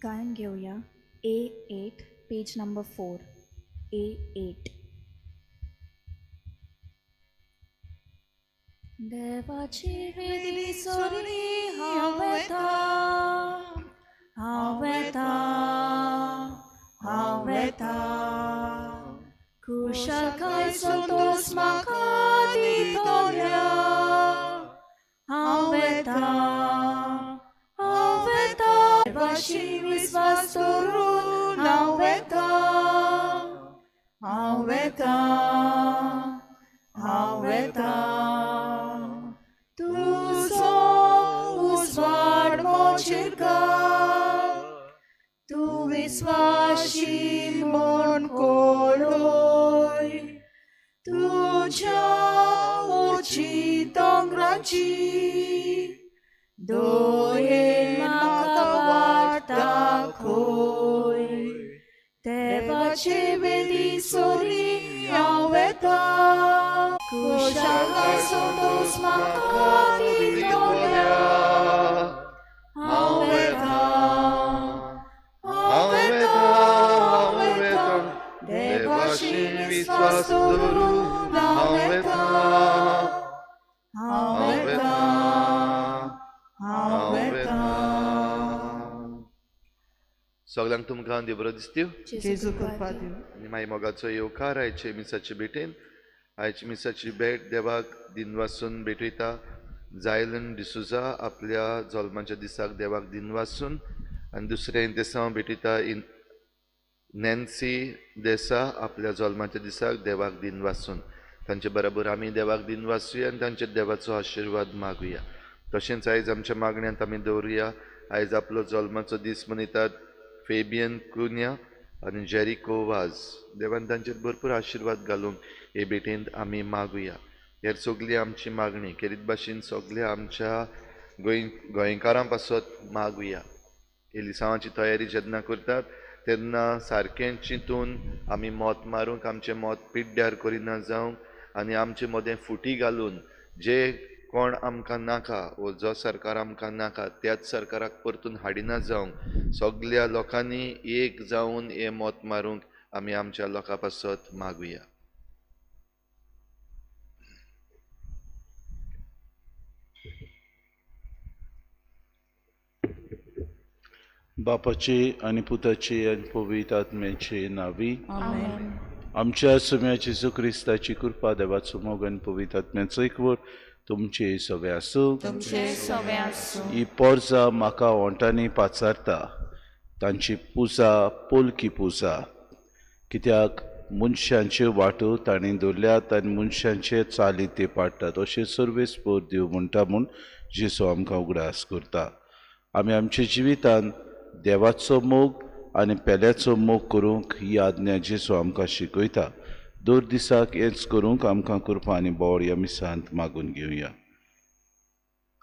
गायन घेऊया A8 page number 4 A8. देवाची वेदी सोरी हांव येता कुशल काय संतोष म्हाका दितोल्या हांव येता देवाची विश्वास दवरून हांव येता तुजो उजवाड मोचेर घाल तूं विश्वासी म्हूण कळय तुज्या ओची दोंगराची दोयेन म्हाका वाट दाखय देवाचे वेदी सोरी हांव येता कुशल संतोष म्हाका दितोल्या हांव येता देवाची विश्वास दवरून हांव येता सगळ्यांक तुमकां देव बरो दिसत्यो जेजू कृपा दिवं. आनी मागीर मोगाचो येवकार आयचे मिसाचे भेटेन आयचे मिसाची भेट देवाक दिन वासून भेटयता जायलन डिसुजा आपल्या जल्माच्या दिसाक देवाक दिन वासून आनी दुसरे देसा भेटयता नॅन्सी देसा आपल्या जल्माच्या दिसाक देवाक दिन वासून तांचे बरोबर आमी देवाक दिन वाचुया आनी तांचे देवाचो आशिर्वाद मागुया. तशेंच आयज आमच्या मागण्यांत आमी दवरुया. आयज आपलो जल्माचो दीस मनयतात फेबियन कुन्या आनी जेरिको वाज. देवान तांचेर भरपूर आशिर्वाद घालूंक हे भेटेंत आमी मागुया. हेर सगळी आमची मागणी केरीत भाशेन सगळ्या आमच्या गोंयकारां पासत मागुया. एलिसांवाची तयारी जेन्ना करतात तेन्ना सारकें चिंतून आमी मोत मारूंक आमचें मोत पिड्ड्यार करिना जावंक आनी आमचें मोदें फुटी घालून जे कोण आमकां नाका वो जो सरकार आमकां नाका त्याच सरकाराक परतून हाडिना जावंक सगळ्या लोकांनी एक जावन हें मोत मारूंक आमी आमच्या लोकां पासत मागुया. बापाचे आनी पुताचे आनी पवित्र आत्म्याचे नावी आमेन. आमच्या सुम्या जेजू क्रिस्ताची कृपा देवाचो मोग आनी पवित्र आत्म्याचो एकवट तुमचे सगळे आसूं. ही पोरजां म्हाका ओंटांनी पाचारता तांची पुजा पोलकी पुजा कित्याक मनशांच्यो वाटो तांणी दवरल्यात आनी मनशांचे चाली ते पाडटात अशें सर्वेस्पोर दिव म्हणटा म्हूण जेजू आमकां उगडास करता. आमी आमच्या जिवितान देवाचो मोग आनी पेल्याचो मोग करूंक ही आज्ञा जेजू आमकां शिकयता. दर दिसाक हेंच करूंक आमकां कृपा आनी बोड ह्या मिसांत मागून घेवया.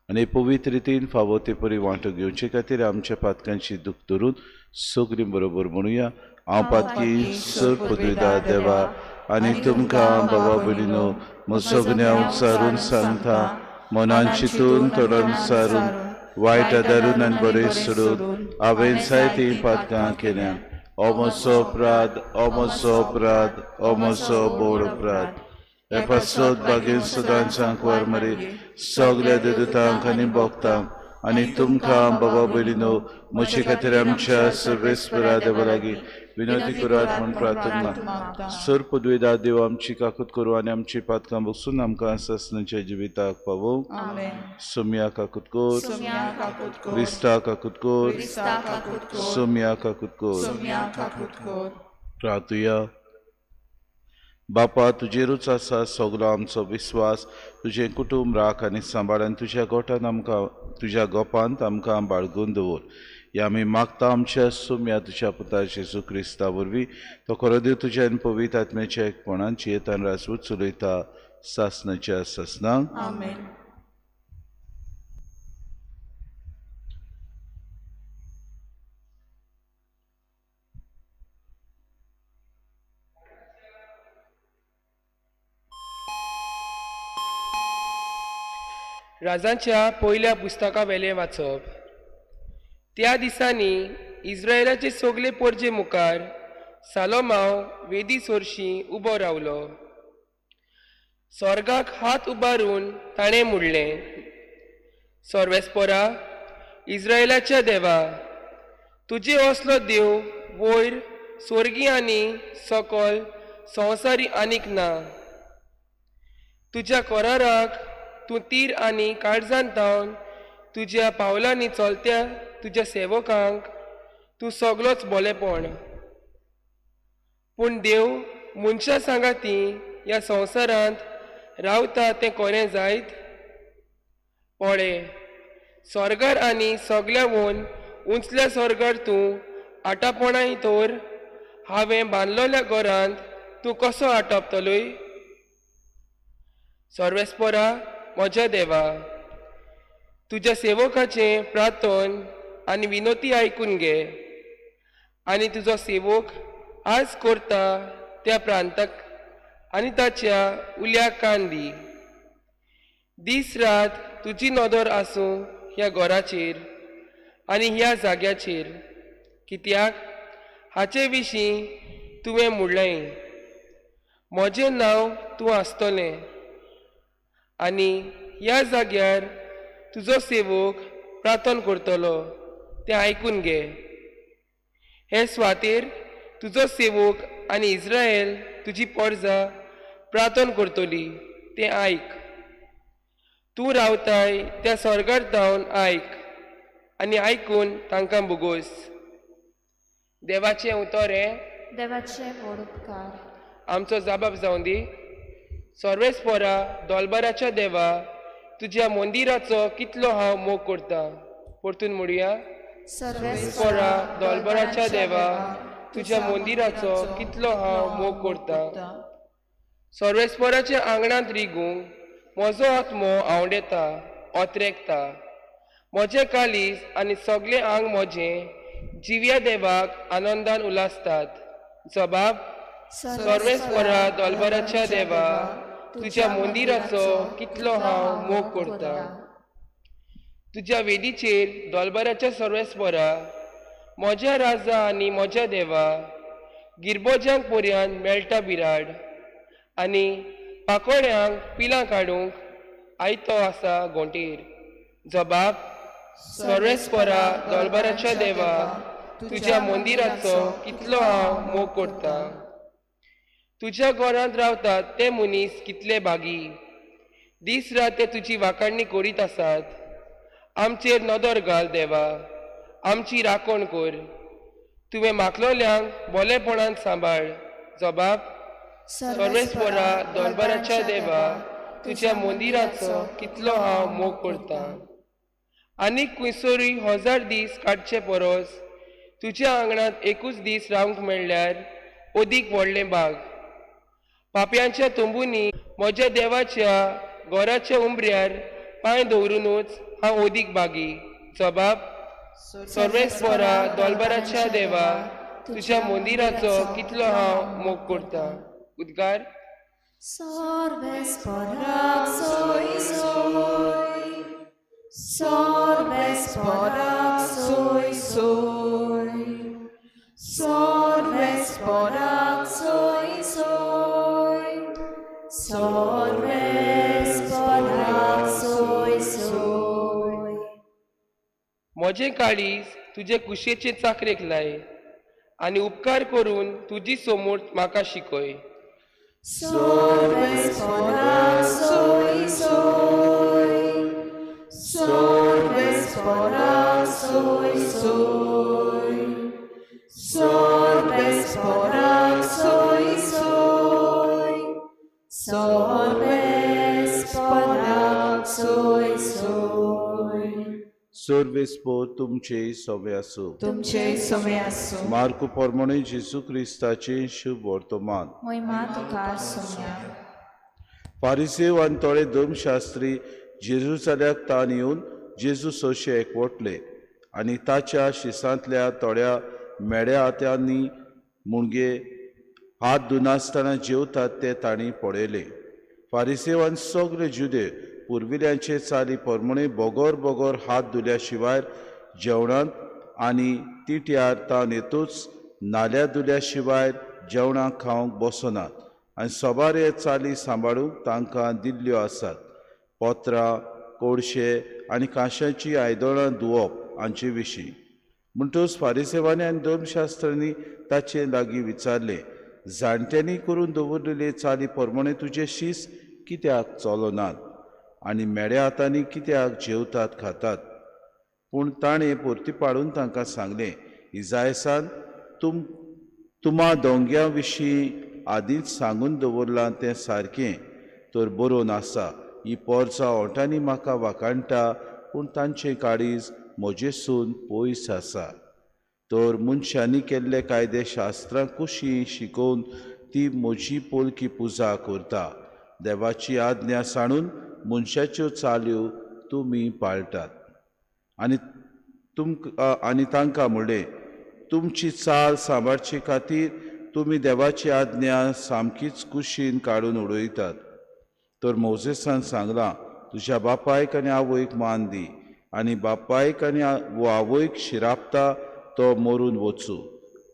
आनी पवित्र रितीन फावो ते परी वांटो घेवचे खातीर आमच्या पातकांची दूख धरून सगळीं बरोबर म्हणुया. हांव पातकी सर पदवीदार देवा आनी तुमकां बाबा भयणीनो म्हजो गुन्यांव उचारून सांगता मनान चिंतून तोंडान सारून वायट आदारून आनी बरें सोडून हांवें जायतीं पातकां केल्यां. हो म्हजो अपराध हो म्हजो बोड अपराध. हे पासत बागेन सदांचांक वर मरे सगळ्या देदूतांक आनी भोगतांक आनी तुमकां बाबा भयणीनो म्हजे खातीर आमच्या सर्वेस्परा देवा लागीं विनोदी करात म्हूण प्रार्थना. सर पदवीदार देव आमची काकूत करूं आनी आमची पातकां बसून आमकां ससनाच्या जिविताक पावूं. सोम्या काकूत कोर क्रिस्ता काकूत कोर सोम्या काकूत कोर. प्रार्थुया. बापा तुजेरूच आसा सगळो आमचो विस्वास. तुजें कुटुंब राख आनी सांबाळ आनी तुज्या गोठान आमकां तुज्या गोपांत आमकां बाळगून दवर. हे आमी मागता आमच्या सोम्या तुज्या पुता जेजू क्रिस्ता वरवीं. तो खरो देव तुज्या आनी पवित्र आत्म्याच्या एकपणान जियेतान राजवूत चलयता सासनाच्या ससनांक. राजांच्या पयल्या पुस्तका वेलें वाचप. त्या दिसांनी इस्रायलाचे सगळे पोरजे मुखार सालोमाव वेदी सोरशी उबो रावलो. स्वर्गाक हात उबारून ताणें म्हणलें, सर्वेस्परा, इस्रायलाच्या देवा, तुजे असलो देव वयर स्वर्गी आनी सकल संवसारी आनीक ना. तुज्या कोराराक तूं तीर आनी काळजांत धांवन तुज्या पावलांनी चलत्या तुज्या सेवकांक तूं सगळोच बोलेपण. पूण देव मनशां सांगाती ह्या संवसारांत रावता तें कोणें जायत? पळय, स्वर्गार आनी सगल्या वोन उंचल्या स्वर्गार तूं आटापणाय तर हांवें बांदलोल्या घरांत तूं कसो आटापतलोय? सर्वेस्परा, म्हज्या देवा, तुज्या सेवकाचें प्रार्थन आनी विनोती आयकून घे आनी तुजो सेवक आज करता त्या प्रांताक आनी ताच्या उल्याक कान दी. दीस रात तुजी नदर आसूं ह्या घराचेर आनी ह्या जाग्याचेर, कित्याक हाचे विशीं तुवें म्हणलें, म्हजें नांव तूं आसतलें आनी ह्या जाग्यार तुजो सेवक प्रार्थन करतलो तें आयकून घे. हे सुवातेर तुजो सेवक आनी इस्रायल तुजी परजा प्रार्थन करतली तें आयक. तूं रावताय त्या स्वर्गार धांवन आयक आनी आयकून तांकां बुगोस. देवाचें उतर हें देवाचे व्हड उपकार. आमचो जबाब जावन दी. सर्वेस्परा, दोलबराच्या देवा, तुज्या मंदिराचो कितलो हांव मोग करता. परतून म्हणुया. सर्वेस्परा, दोलबराच्या देवा, तुज्या मंदिराचो कितलो हांव मोग करता. सर्वेस्पराच्या आंगणांत रिगूंक म्हजो आत्मो आवडेता, ओत्रेकता. म्हजें कालीस आनी सगळें आंग म्हजें जिव्या देवाक आनंदान उलासतात. जबाब. सर्वेस्परा, दोलबराच्या देवा, तुज्या मंदिराचो कितलो हांव मोग करता. तुज्या वेदीचेर दोलबराच्या सर्वेस्परा, म्हज्या राजा आनी म्हज्या देवा, गिरबोजांक पर्यंत मेळटा बिराड आनी पाकोड्यांक पिलां काडूंक आयतो आसा घोंटेर. जबाब. सर्वेस्परा, दोलबराच्या देवा, तुज्या मंदिराचो कितलो हांव मोग करता. तुज्या घरांत रावतात ते मनीस कितले बागी. दीस रात ते तुजी वाखाणणी करीत आसात. आमचेर नदर घाल देवा, आमची राखण कर. तुवें मागलोल्यांक बोलेपणान सांबाळ. जबाब. सर्वेस्परा, दोलबराच्या देवा, तुज्या मंदिराचो कितलो हांव मोग करता. आनीक खंयसरूय 1000 दीस काडचे परस तुज्या आंगणांत एकूच दीस रावंक मेळ्ळ्यार अदीक व्हडलें भाग. पापयांच्या तोंबुनी म्हज्या देवाच्या घराच्या उंबऱ्यार पांय दवरूनच हांव अदीक बागी. जबाब. सर्वेस्परा, दोलबराच्या देवा, तुज्या मंदिराचो कितलो हांव मोग करता. उद्गार. Sorvesporak soy soy, Sorvesporak soy soy, Sorvesporak soy soy, Sorvesporak soy soy. म्हजें काळीज तुजे कुशेचे चाकरेक लाय आनी उपकार करून तुजी समूर्त म्हाका शिकय. Sorvesporak soy soy, Sorvesporak soy soy, Sorvesporak soy soy, Sorvesporak soy soy. सर्वेस्पोर तुमचे सवे आसूं. तुमचे सवे आसूं. मार्क प्रमाणे जेजू क्रिस्ताचे शुभ वर्तमान. महिमा तुका सोम्या. फारिसेव आनी थोडे धर्मशास्त्री जेरुसल्याक तान येवन जेजू सोशे एकवटले आनी ताच्या शिसांतल्या थोड्या मेड्या हात्यांनी मुणगे हात धुनासतना जेवतात ते तांणी पळयले. फारिसेवान सगळे जुदे पुर्विल्यांचे चाली प्रमाणे बोगोर बोगोर हात धुल्या शिवाय जेवणांत आनी तिट्यार तावन येतूच नाल्या दुल्या शिवाय जेवणाक खावंक बसनात आनी सोबार हे चाली सांबाळूंक तांकां दिल्ल्यो आसात. पोत्रां, कोडशे आनी कांशाची आयदनां धुवप हांचे विशीं. म्हणटूच फारिसेवांनी आनी धर्मशास्त्रांनी ताचे लागीं विचारले, जाणट्यांनी करून दवरलेले चाली प्रमाणे तुजे शीस कित्याक चलनात आनी मेड्या हातांनी कित्याक जेवतात खातात. पूण ताणें परतीपाडून तांकां सांगलें, इजायसान तुम्हा दोंग्या विशीं आदींच सांगून दवरलां तें सारकें. तर बरोवन आसा, ही पोरसां ओंटांनी म्हाका वाकाणटा, पूण तांचें काळीज म्हजेसून पयस आसा. तर मनशांनी केल्ले कायदे शास्त्रां कुशीं शिकोवन ती म्हजी पोलकी पुजा करता. देवाची आज्ञा सांडून मनशाच्यो चाल्यो तुमी पाळटात. आनी तांकां म्हणलें, तुमची चाल सांबाळचे खातीर तुमी देवाची आज्ञा सामकीच कुशीन काडून उडयतात. तर मोजेसान सांगलां, तुज्या बापायक आनी आवयक मान दी, आनी बापायक आनी आवयक शिरापता तो मरून वचूं.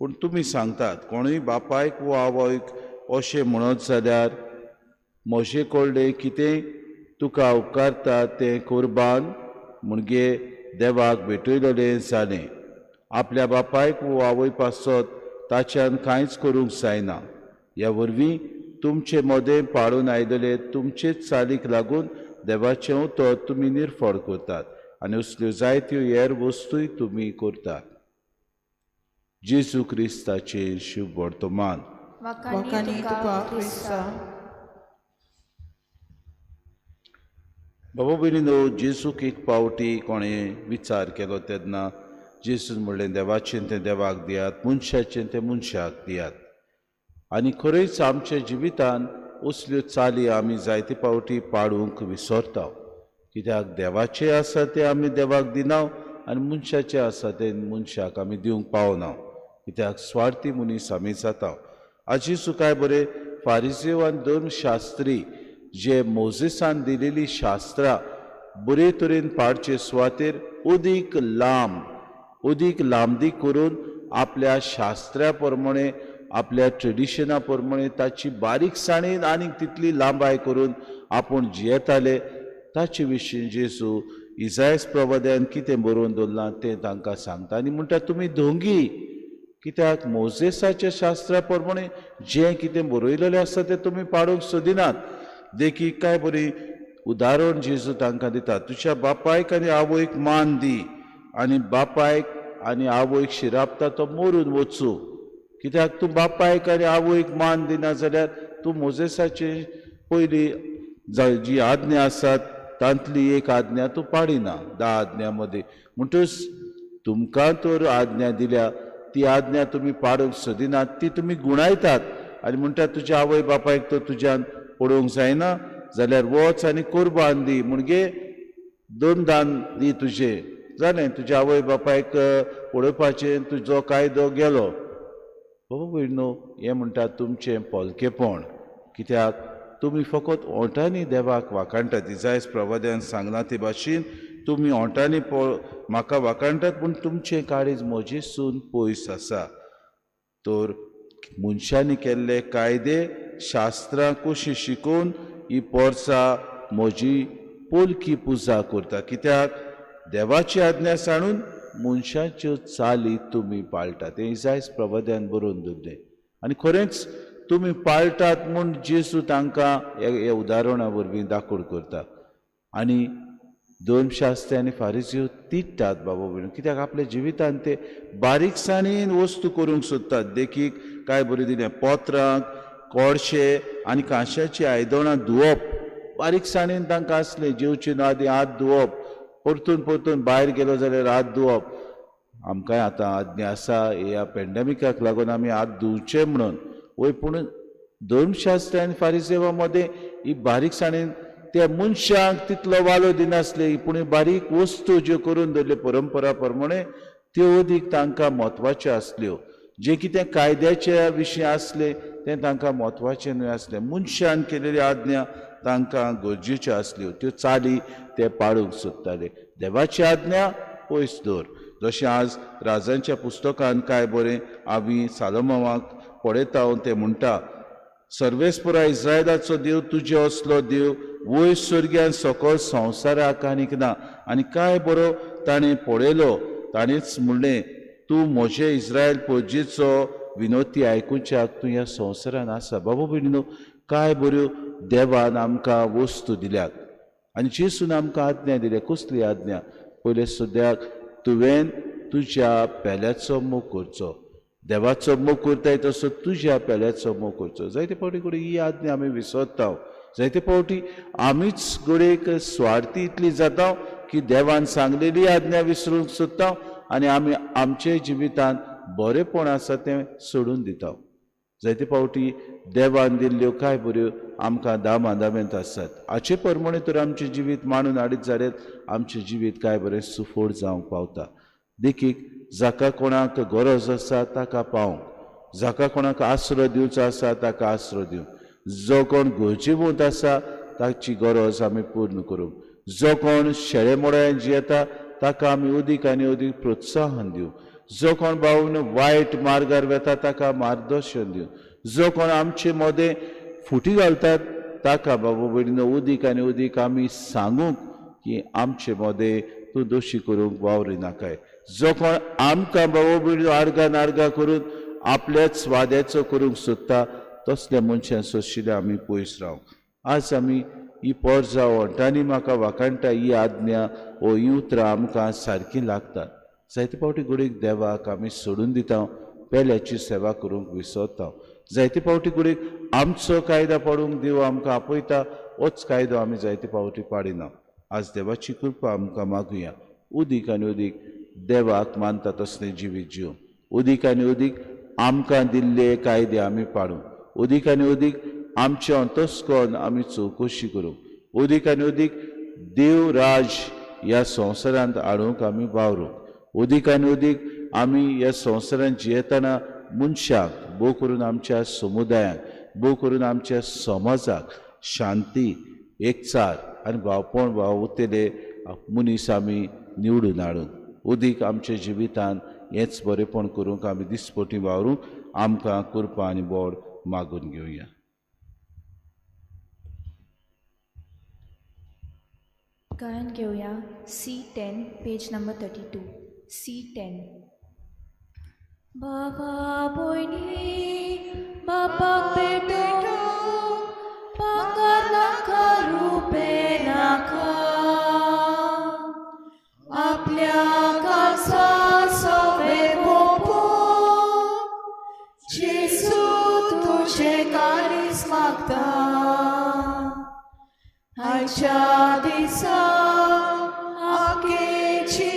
पूण तुमी सांगतात, कोणूय बापायक वो आवयक अशें म्हणत जाल्यार म्हजें कडलें कितें तुका उपकारता तें कुर्बान म्हणजे देवाक भेटयलेलें जालें. आपल्या बापायक वो आवय पासत ताच्यान कांयच करूंक जायना. ह्या वरवीं तुमचे मोदें पाळून आयलेले तुमचेच चालीक लागून देवाचें उतर तुमी निर्फळ करतात आनी असल्यो जायत्यो हेर वस्तूय तुमी करतात. जेजू क्रिस्ताचें शुभ वर्तमान. वखाणी तुका क्रिस्ता. बाबा भयणीनो, जेजूक एक पावटी कोणें विचार केलो तेन्ना जेजून म्हणलें, देवाचें तें देवाक दियात, मनशाचें तें मनशाक दियात. आनी खरेंच आमच्या जिवितान असल्यो चाली आमी जायते पावटी पाळूंक विसरता. कित्याक देवाचें आसा तें आमी देवाक दिना आनी मनशाचें आसा तें मनशाक आमी दिवंक पावना. कित्याक स्वार्थी मनीस आमी जाता. आजीच काय बरें फारिसेव आनी धर्मशास्त्री जे मोजेसान दिलेली शास्त्रां बरे तरेन पाळचे सुवातेर उदीक लांबदी करून आपल्या शास्त्रा प्रमाणे आपल्या ट्रेडिशना प्रमाणे ताची बारीकसाणेन आनी तितली लांबाय करून आपूण जियेताले. ताचे विशीं जेजू इजायस प्रवाद्यान कितें बरोवन दवरलां तें तांकां सांगता आनी म्हणटा, तुमी दोंगी कित्याक मोजेसाच्या शास्त्रा प्रमाणे जें कितें बरयलेलें आसा तें तुमी पाळूंक सोदिनात. देखीक काय बरी उदाहरण जेजू तांकां दिता, तुज्या बापायक आनी आवयक मान दी, आनी बापायक आनी आवयक शिरापता तो मरून वचूं. कित्याक तूं बापायक आनी आवयक मान दिना जाल्यार तूं मोजेसाचे पयली जी आज्ञा आसात तांतली एक आज्ञा तूं पाळिना 10 आज्ञा मदीं. म्हणटच तुमकां तर आज्ञा दिल्या ती आज्ञा तुमी पाळूंक सोदिनात, ती तुमी गुणायतात आनी म्हणटा तुज्या आवय बापायक तर तुज्यान पडोवंक जायना जाल्यार वच आनी कुर्बान दी, म्हणजे 2 दान दी तुजें, जालें. तुज्या आवय बापायक पळोवपाचें तुजो कायदो गेलो. बाबा भयणो, हें म्हणटा तुमचें पोलकेपण. कित्याक तुमी फकत ओंटांनी देवाक वाकाणटात. इजायस प्रवाद्यान सांगलां ते भाशेन तुमी ओंटांनी म्हाका वाकाणटात, पूण तुमचें काळीज म्हजेसून पयस आसा. तर मनशांनी केल्ले कायदे शास्त्रां कशीं शिकून ही पोरसां म्हजी पोलकी पुजा करता. कित्याक देवाची आज्ञा सांडून मनशाच्यो चाली तुमी पाळटात. हें इजायस प्रवाद्यान बरोवन दवरलें आनी खरेंच तुमी पाळटात म्हूण जेजू तांकां हे उदाहरणा वरवीं दाखोवड करता. आनी धर्मशास्त्री आनी फारिसीव तिडटात बाबा भयण, कित्याक आपल्या जिवितांत ते बारीकसाणेन वस्तू करूंक सोदतात. देखीक काय बरें दिलें, पोत्रांक, कोडशे आनी कांशाची आयदनां धुवप बारीकसाणेन तांकां आसलें. जेवचे आदीं हात धुवप, परतून भायर गेलो जाल्यार हात धुवप. आमकांय आतां आज्ञा आसा ह्या पॅन्डेमिकाक लागून आमी हात धुवचे म्हणून वय, पूण धर्मशास्त्री आनी फारिसेवा मदें ही बारीकसाणेन त्या मनशांक तितलो वालो दिनासले, पूण बारीक वस्तू ज्यो करून दवरले परंपरा प्रमाणे त्यो अदीक तांकां म्हत्वाच्यो आसल्यो. जे कितें कायद्याच्या विशीं आसलें तें तांकां म्हत्वाचें न्हय आसलें. मनशान केलेली आज्ञा तांकां गरजेच्यो आसल्यो, त्यो चाली ते पाळूंक सोदताले. देवाची आज्ञा पयस दवर, जशें आज राजांच्या पुस्तकांत काय बरें आमी सालोमोनाक पळयता ते म्हणटा, सर्वेस्पुरा इस्रायलाचो देव तुजे असलो देव वयर सुर्ग्यान सकल संवसाराक आनीक ना. आनी काय बरो ताणें पळयलो, ताणेंच म्हणलें, तूं म्हजे इस्रायल पोरजेचो विनोती आयकुच्याक तूं ह्या संवसारान आसा. बाबा भयणीनो, काय बऱ्यो देवान आमकां वस्तू दिल्यात आनी जेसून आमकां आज्ञा दिल्या. कसली आज्ञा? पयले सुद्दाक तुवें तुज्या पेल्याचो मोग करचो. देवाचो मोग करताय तसो तुज्या पेल्याचो मोग करचो. जायते फावटी घडये ही आज्ञा आमी विसरता. जायते फावटी आमीच घडयेक स्वार्थी इतली जाता की देवान सांगलेली आज्ञा विसरूंक सोदता आनी आमी आमचे जिवितांत बरेपण आसा तें सोडून दिता. जायते फावटी देवान दिल्ल्यो काय बऱ्यो आमकां दामादामेंत आसात. हाचे प्रमाणे तर आमचें जिवीत मांडून हाडीत जाल्यार आमचें जिवीत काय बरें सुफोड जावंक पावता. देखीक जाका कोणाक गरज आसा ताका पावंक, जाका कोणाक आसरो दिवचो आसा ताका आसरो दिवंक, जो कोण गरजेवंत आसा ताची गरज आमी पूर्ण करूंक, जो कोण शेळे मोड्यान जियेता ताका आमी अदीक आनी अदीक प्रोत्साहन दिवं, जो कोण भावन वायट मार्गार वेता ताका मार्गदर्शन दिवं, जो कोण आमचे मदें फुटी घालतात ताका बाबा भयणीनो अदीक आनी अदीक आमी सांगूंक की आमचे मदें तूं दोशी करूंक वावरी नाकाय. जो कोण आमकां बाबा भयणीनो आर्गा करून आपल्याच स्वाद्याचो करूंक सोदता तसल्या मनशां सोदशिल्ले आमी पयस रावंक. आज आमी ही पोरजां वंटांनी म्हाका वाकाणटा ही आज्ञा वो ही उतरां आमकां सारकीं लागतात. जायते फावटी घडयेक देवाक आमी सोडून दिता, पेल्याची सेवा करूंक विसरता. जायते फावटी घडयेक आमचो कायदा पाडूंक देव आमकां आपयता, होच कायदो आमी जायते फावटी पाडिना. आज देवाची कृपा आमकां मागुया. उदीक आनी उदीक देवाक मानता तसलें जिवीत जिवूं, उदीक आनी उदीक आमकां दिल्ले कायदे आमी पाडूं, उदीक आनी उदीक आमचे अंतस्करण आमी चवकशी करूं, उदीक आनी उदीक देव राज ह्या संवसारांत हाडूंक आमी वावरूं, उदीक आनी उदीक आमी ह्या संवसारांत जियेतना मनशाक भोव करून आमच्या समुदायाक, भोव करून आमच्या समाजाक शांती, एकचार आनी भावपण भाव उतेले मनीस आमी निवडून हाडूंक, उदीक आमच्या जिवितांत हेंच बरेपण करूंक आमी दिसपोटी वावरूंक आमकां कृपा आनी बोड मागून घेवया. गायन घेऊया C10 पेज नंबर 32. C10. बाबा भयणी बापाक भेटो पाकार नाका रुपे नाका आपल्या काळसा सवे पोपो जेसू तुझे काळीस मागता आजच्या दिसा आकेची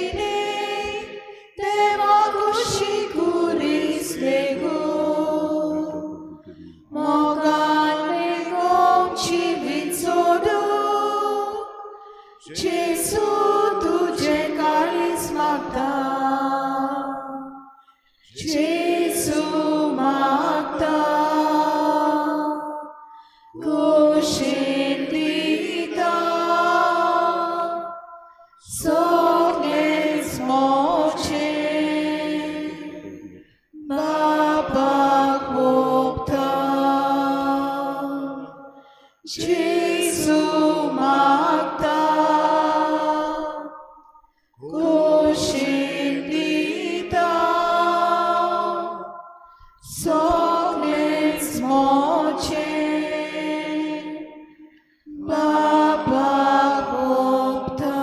देवा खुशी कुरीस लेगो मोगान लेगो जीवित सोडू जेसू तुझे काळीस मागता जेसू मागता कुशीन दिता सगळेच मोचे बापाक भोगता जेसू मागता कुशीन दिता सगळेच मोचे बापाक भोगता.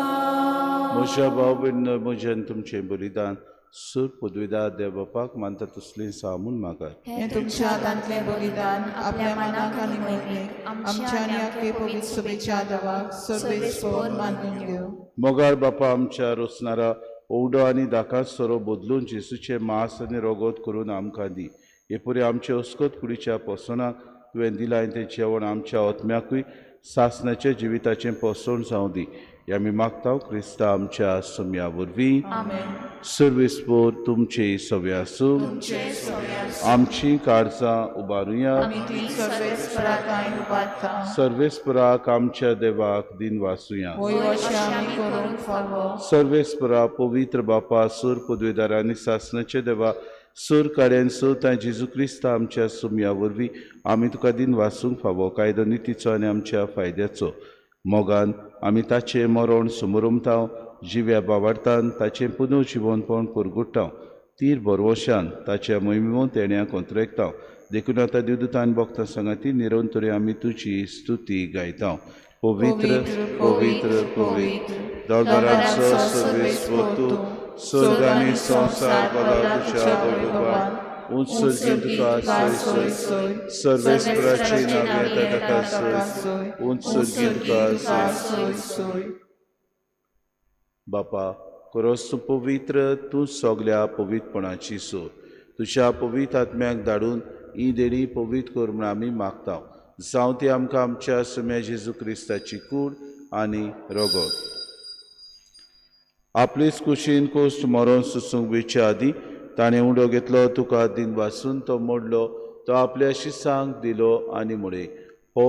म्हज्या भाव भयण म्हज्यान तुमचें बलिदान सूर पदवीदार देव बापाक मानता तसलें सामून मागात. हे तुमच्या हातांतलें बलिदान आपल्या मनाक आनी मैत्रीक आमच्या आनी आख्खे पवित्र सभेच्या देवाक सर्वेस्पर मानून घेवं. मोगाळ बापा आमच्या रोसणारा ओवडो आनी दाकात सोरो बदलून जेसूचे मांस आनी रोगोत करून आमकां दी. हे पुरे आमचे अस्कोत कुडीच्या पसोनाक तुवें दिलां तें जेवण आमच्या आत्म्याकूय सासणाच्या जिविताचें पसोण जावं दी. हे आमी मागता क्रिस्ता आमच्या सुम्या वरवीं आमेन. सर्वेस्पोर तुमचे सवे आसूं तुमचे सवे आसूं. आमची काळजां उबारुया आमी ती सर्वेस्पराकाय उबारता. सर्वेस्पराक आमच्या देवाक दिन वासुया वयवशें आमी करूंक फावो. सर्वेस्परा पवित्र बापा सूर पदवेदारांनी सासणाचे देवा सूर कार्यान सोता जेजू क्रिस्ता आमच्या सुम्या वरवीं आमी तुका दिन वाचूंक फावो कायदो नितीचो आनी आमच्या फायद्याचो मोगान आमी ताचें मरण समोरुमताव जिव्या बावार्थान ताचें पुनर्जिवनपण परगुट्टाव तीर बरवशान ताच्या मोहिमेंत तेण्याक कोंतरेकताव देखून आतां दिवदूतान भक्तां सांगाती निरंतरी आमी तुजी स्तुती गायताव. पवित्र पवित्र पवित्र दोगारांचो सर्वेस्वर तूं स्वर्ग आनी संसार बला तुज्या भगवान उत्सर्गीत तुका सोय सोय सर्वेस्पराची नाव्या ताका सोय उत्सर्गीत तुका सोय सोय. बापा खरोच तूं पवित्र तूं सगल्या पवित्रपणाची सोय तुज्या पवित्र आत्म्याक धाडून ही देणी पवित्र कर म्हूण आमी मागता जावं ती आमकां आमच्या सुम्या जेजू क्रिस्ताची कूड आनी रगत आपलीच कुशीन कोस्ट मरण सुसूंक वयच्या आदीं ताणें उंडो घेतलो तुका दिन वाचून तो मोडलो तो आपल्या शिसांक दिलो आनी म्हणे हो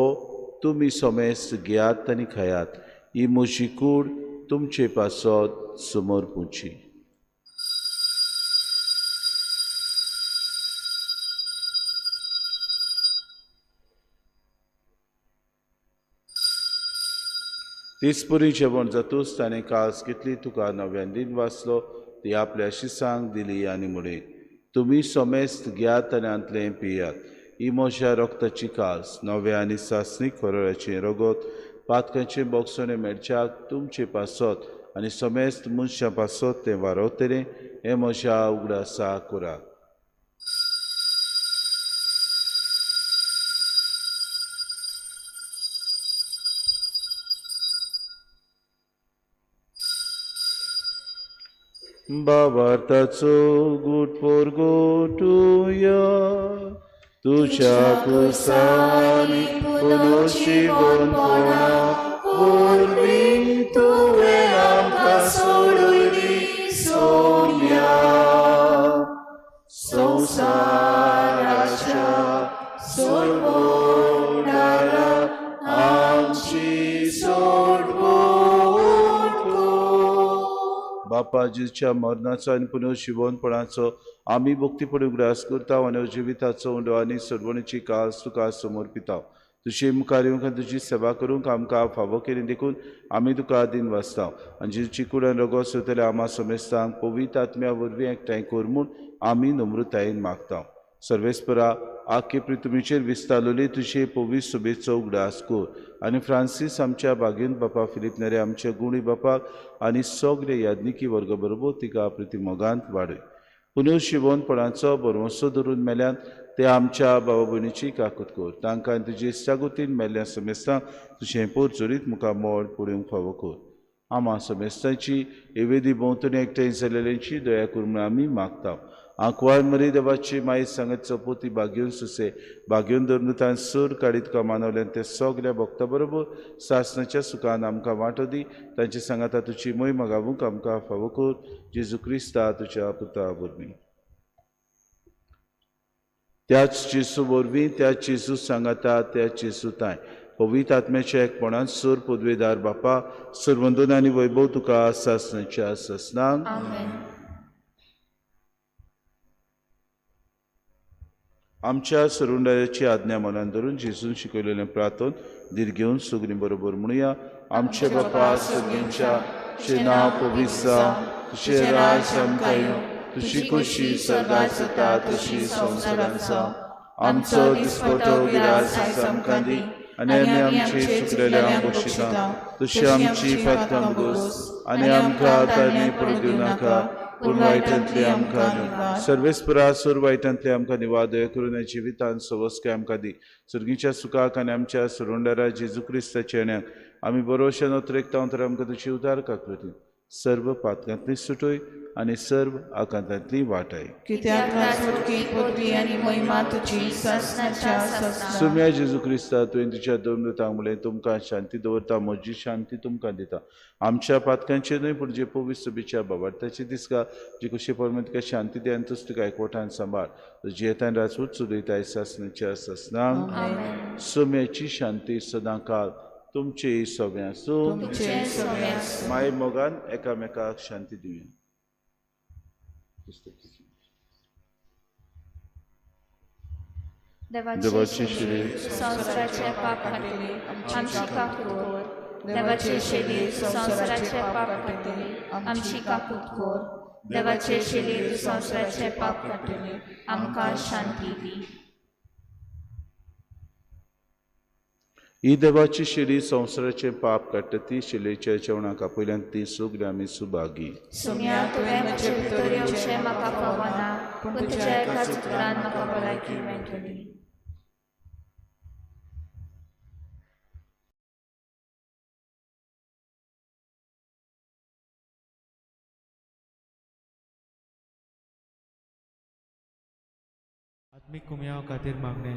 तुमी सोमेस्त घेयात आनी खायात ही म्हजी कूड तुमचे पासत समोर पुंची. तिसपुरी जेवण जातूच ताणें कास कितली तुका नव्यान दिन वाचलो ती आपल्या शिसांक दिली आनी म्हणे तुमी सोमेस्त घेयात आनी आंतलें पियात ही म्हज्या रक्ताची कास नव्या आनी सासणीक फरळाचें रगत पातकांचें बोगसोणें मेळच्याक तुमचे पासत आनी सोमेस्त मनशां पासत तें वारवतलें हें म्हज्या उगडासा करात. बाबार्थाचो गुटपोर गोटुया तुझ्या कुसानी पुनर्जीवनपणा वरवीं तुवें आमकां सोडून सोम्या संवसाराच्या सोडवणारा आमची सोडवण बापा जेच्या मरणाचो आनी पुनर्जीवनपणाचो आमी भक्तीपणे उगडास करता आनी जिविताचो उंडो आनी सोडवणेची कास तुका समर्पिता तुजे मुखार येवंक तुजी सेवा करूंक आमकां फावो केली देखून आमी तुका दिन वाचता आनी जेची कुडान रगत सोदतले आमा समेस्तांक पवित्र आत्म्या वरवीं एकठांय कर म्हूण आमी नम्रतायेन मागता. सर्वेस्परा आख्खे पृथ्वीचेर विस्तारलेली तुजे पवित्र सुबेचो उगडास कर आनी फ्रांसीस आमच्या बागेंत बापा फिलीप नेरे आमच्या गुणी बापाक आनी सगळे याज्ञिकी वर्ग बरोबर तिका प्रति मोगांत वाडय. पुनर्जीवनपणाचो बरवंसो धरून मेल्यान ते आमच्या भावा भयणीची काकूत कर तांकां तुजे इश्टागुतीन मेल्ल्या समेस्तांक तुजें पोर जोरीत मुखार मोड पुडेवंक फावो कर. आमा समेस्तांची एवेदी भोंवतणी एकठांय जालेल्यांची दया कर म्हूण आमी मागता. आंकवार मरी देवाची माय सांगत चपोती बागेवन सुसे बागेवन धरून सूर काडीत तुका मानवल्यान ते सगल्या भक्तां बरोबर सासणाच्या सुखान आमकां वांटो दी तांचे सांगाता तुजी मोहीम गावूंक आमकां फावो कर जेजू क्रिस्ता तुज्या पुता वरवीं. त्याच जेजू वरवीं त्याच जेजू सांगाता त्याच जेजू ताय पवित्र आत्म्याच्या एकपणान सूर पदवेदार बापा सर्वंदन आनी वैभव तुका सासणाच्या ससनांक आमच्या सरुंडाची आज्ञा मनान धरून जेजून शिकयलेलें प्रार्थन दीर घेवन सगळीं बरोबर म्हणुया. आमचे बापा सगळींच्या तुजें नांव पवित्र जावं तुजें राज आमकां येवं तुजी खुशी स्वर्गांत जाता तशी संवसारांत जावं आमचो दिसपटो गिरास आमकां दी आनी आमी आमची चुकलेल्यांक बक्षिता तशी आमची फाटकां बगोस आनी आमकां आतांनी पडूं दिवं नाका पूण वायटांतली आमकां न्हय सर्वेस्परा सूर वायटांतली आमकां निवाद दया करून जिवितांत सवस्के आमकां दी सर्गीच्या सुखाक आनी आमच्या सुरुंडारा जेजू क्रिस्ताच्या येण्याक आमी बरोवशेन उतरेकता तर आमकां तुजी उदार काकृती सर्व पातकांतली सुटोय आनी सर्व आकांतांतली वाटाय. कित्याक राजवटकी पदवी आनी महिमा तुजी ससनाच्या ससना. सुम्या जेजू क्रिस्ता तुवें तुज्या दोन दुतांक म्हणलें तुमकां शांती दवरता, म्हजी शांती तुमकां दिता. आमच्या पातकांचेर न्हय पूण जे पवित्र सभेच्या बाबार्थाचे दिसका जी कशी परमे तुका शांती दी आनी तूं तुका एकवटान सांबाळ. तुजी येतान राजवट चलयताय ससनाच्या ससनांक. सुम्याची शांती सदां काळ तुमचे सगळ्यां आसूं. माय मोगान एकामेकाक शांती दिवया. देवाचे शरीर संसाराचे पाप काढले आमची काकूत. देवाचे शरीर संसाराचे पाप काढले आमची काकूत कोर. देवाचे शरीर संसाराचे पाप काढले आमकां शांती दी. ही देवाची शिडी संवसाराचे पाप काडटा ती शिलेच्या जेवणाका पयल्यान ती सुगली आमी सुभागी. सुम्या तुवें म्हजे भितर येवचें म्हाका फावना पूण तुज्या एका उतरान म्हाका भलायकी मेळटली. आत्मिक कुमया खातीर मागणे.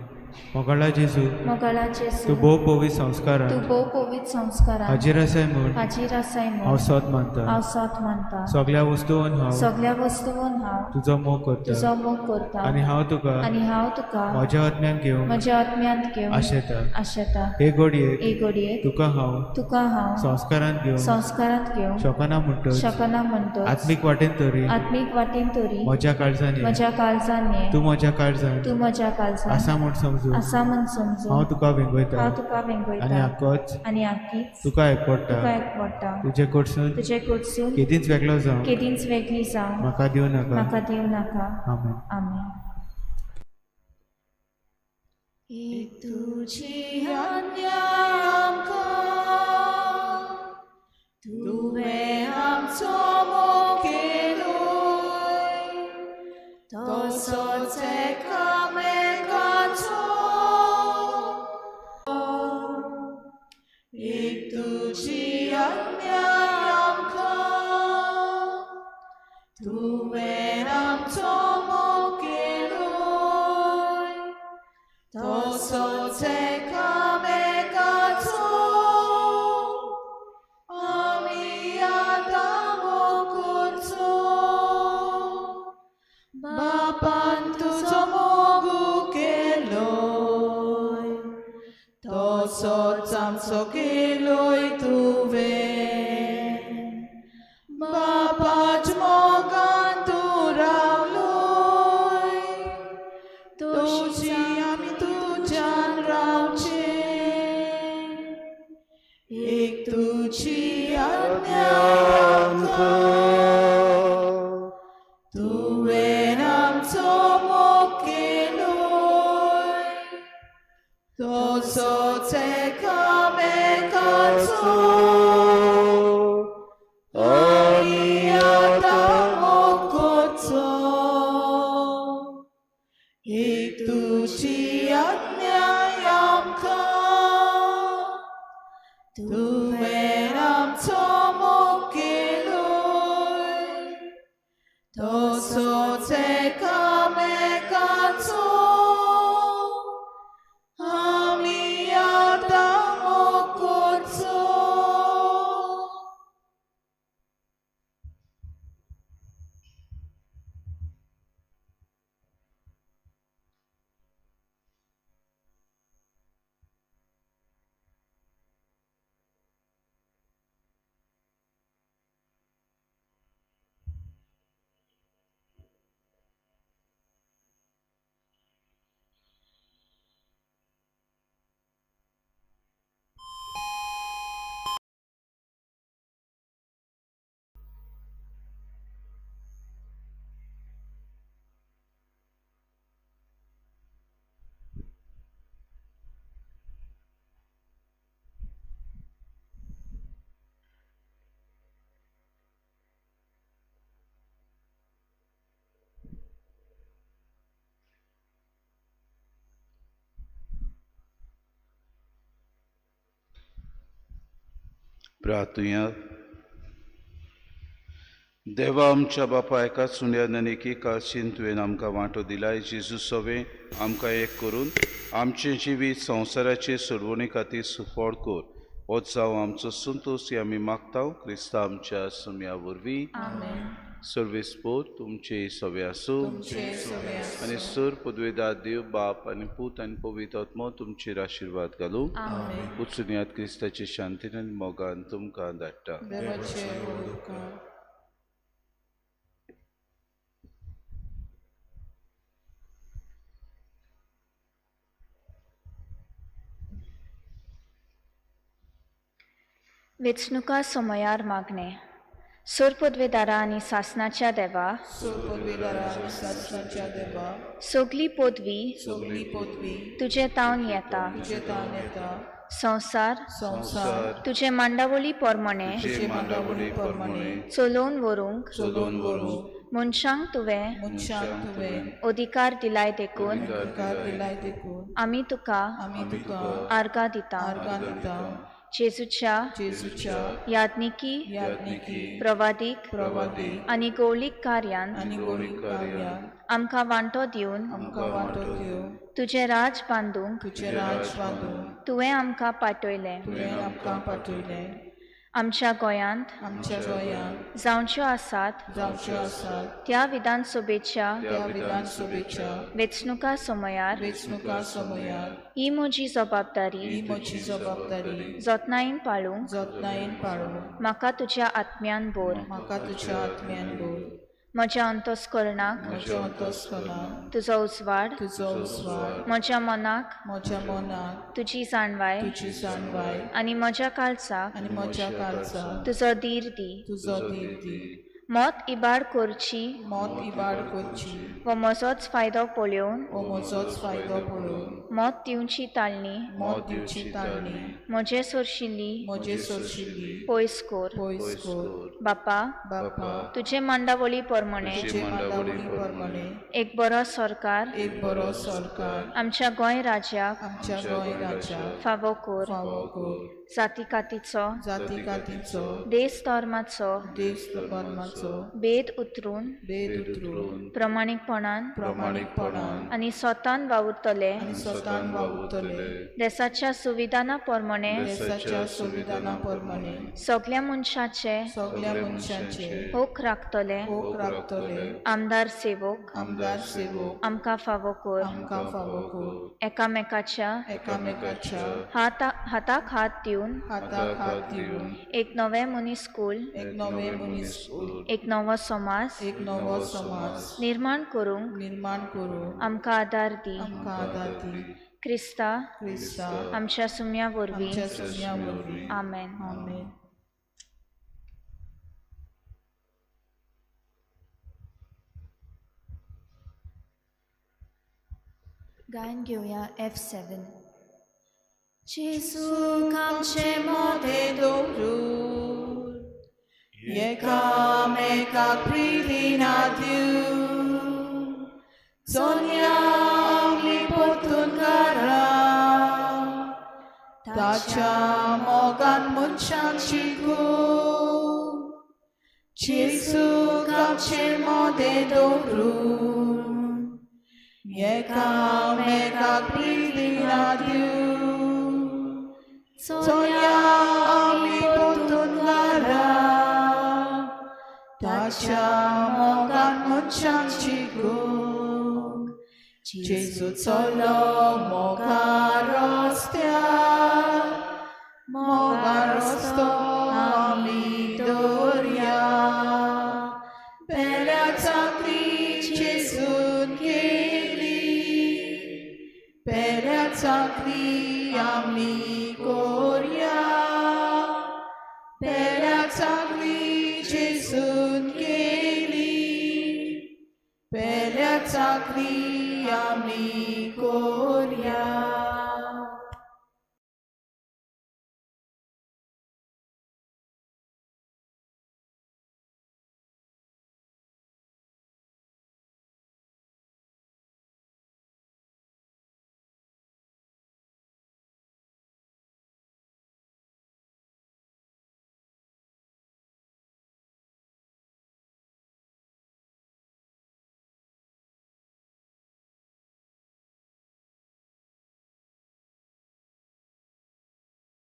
मोगाळा जेजू मोगाळा तूं जेजू भोव पवित्र संस्कार तूं भोव पवित्र संस्कारान हाजीर आसाय म्हूण हाजीर आसाय हांव म्हूण सोत मानता. हांव साथ मानता. सगळ्या वस्तूंन हांव सगळ्या वस्तूंन हांव तुजो मोग करता तुजो मोग करता आनी हांव तुका आनी हांव तुका म्हज्या आत्म्यान घेवन म्हज्या आत्म्यांत घेवन आशेता. आशेता. हे घडयेक एक घडयेक तुका हांव तुका हांव संस्कारांत घेवन संस्कारांत घेवन शोकना म्हणटच शकना म्हणटच आत्मीक वाटेन तरी आत्मीक वाटेन तोरी म्हज्या काळजांनी म्हज्या काळजान ये. तूं म्हज्या काळजांत तूं म्हज्या काळजान आसा म्हूण समजून आसा म्हूण समजून हांव तुका वेंगयता हांव तुका आनी वेंगयता आक्कोच आनी आखीच तुका एकवडटा. तुका एकवडटा. तुजे कडसून तुजे कडसून केदींच वेगळो जावं केदींच वेगळी जावं म्हाका दिवं नाका. म्हाका दिवं नाका. आमेन. आमेन. तुझी आज्ञा आमकां तुवें आमचो मोग केलोय तसोच एकामेकाचो. एक तुझी आज्ञा आमकां तुवें आमचो मोग केलोय तसोच एकामेकाचो आमी आतां मोग करचो. बापान तुजो मोग केलोय तसोच आमचो केलोय तुवें. बापाच्या मोगान तूं रावलोय तशी आमी तुज्यान रावचे. एक तुजी आज्ञा आमकां तुवें आमचो मोग केलोय तसोच एकामेकाचो आमी आतां मोग करचो. एक तुजी आज्ञा आमकां तुवें आमचो मोग केलोय तसोच एकामेकाचो आमी आतां मोग करचो. प्रार्थुया. देवा आमच्या बापा एका सुंद्यान आनी एकी काळशीन तुवें आमकां वांटो दिलाय. जेजू सवे आमकां एक करून आमचें जिवीत संवसाराचे सोडवणी खातीर सुफोड कर. होच जावं आमचो संतोश आमी मागता क्रिस्ता आमच्या सुम्या वरवीं. सर्वेस्पोर तुमचे सवे आसूं आनी सर पदवेदार देव बाप आनी पूत आनी पवित्र आत्मा तुमचेर आशिर्वाद घालूं. उचून क्रिस्ताचे शांतीन आनी मोगान तुमकां धाडटा. वेंचणुका समयार मागणे. सोरपदवेदारा आनी सासणाच्या देवा, सगली पदवी तुजे तावन येता. संसार तुजे मांडावळी पोरमणे चलोवन व्हरूंक मनशांक तुवें अधिकार दिलाय देखून आमी तुका आर्गां दिता. जेजूच्या याज्ञिकी प्रवादीक आनी गौळीक कार्यान आमकां वांटो दिवन तुजें राज बांदूंक तुवें आमकां पाठयलें. आमच्या गोंयांत जावच्यो आसात त्या विधानसभेच्या वेंचणुका समयार ही म्हजी जबाबदारी जतनायेन पाळूंक म्हाका तुज्या आत्म्यान भर. म्हज्या अंतस्करणाक तुजो उजवाड, म्हज्या मनाक तुजी जाणवाय आनी म्हज्या काळजाक तुजो धीर दी. मोत इबाड करची व म्हजोच फायदो पळोवन मोत दिवची ताळणी म्हजे सोरशिल्ली पयस कोर. बापा तुजे मांडावळी पोरमणे एक बरो सरकार आमच्या गोंय राज्याक फावो कोर. जाती कातीचो देश धर्माचो भेद उतरून प्रमाणीकपणान आनी स्वतान वावुरतले. देशाच्या संविधाना पोरमणे सगळ्या मनशाचे होक राखतले. आमदार सेवक आमकां फावो कोर. एकामेकाच्या हाताक हात दिवन एक नवे मनीसकूल एक नवो समाज निर्माण करूंक आमकां आदार दी. क्रिस्ता आमच्या सुम्या वरवीं. आमेन. गायन घेऊया F7. जेजूक आमचे मोदें दवरून एकामेकाक प्रिदिना दिवन सोन्या आमली पोतून घरा ताच्या मोगान मनशांक शिकून. जेजूक आमचे मोदें दवरून एकामेकाक प्रिदिना दिवन सोन्या आमली पोतून घरा ताच्या मोगान मनशांक शिकूंक. जेजू चलो मोगा रस्त्यार मोगा रस्तो आमी दोरया. पेल्या चाकरी जेजून केली पेल्या चाकरी आमी कोरया. पेल्या चाकरी जेजून केली पेल्या चाकरी आमी कोरया.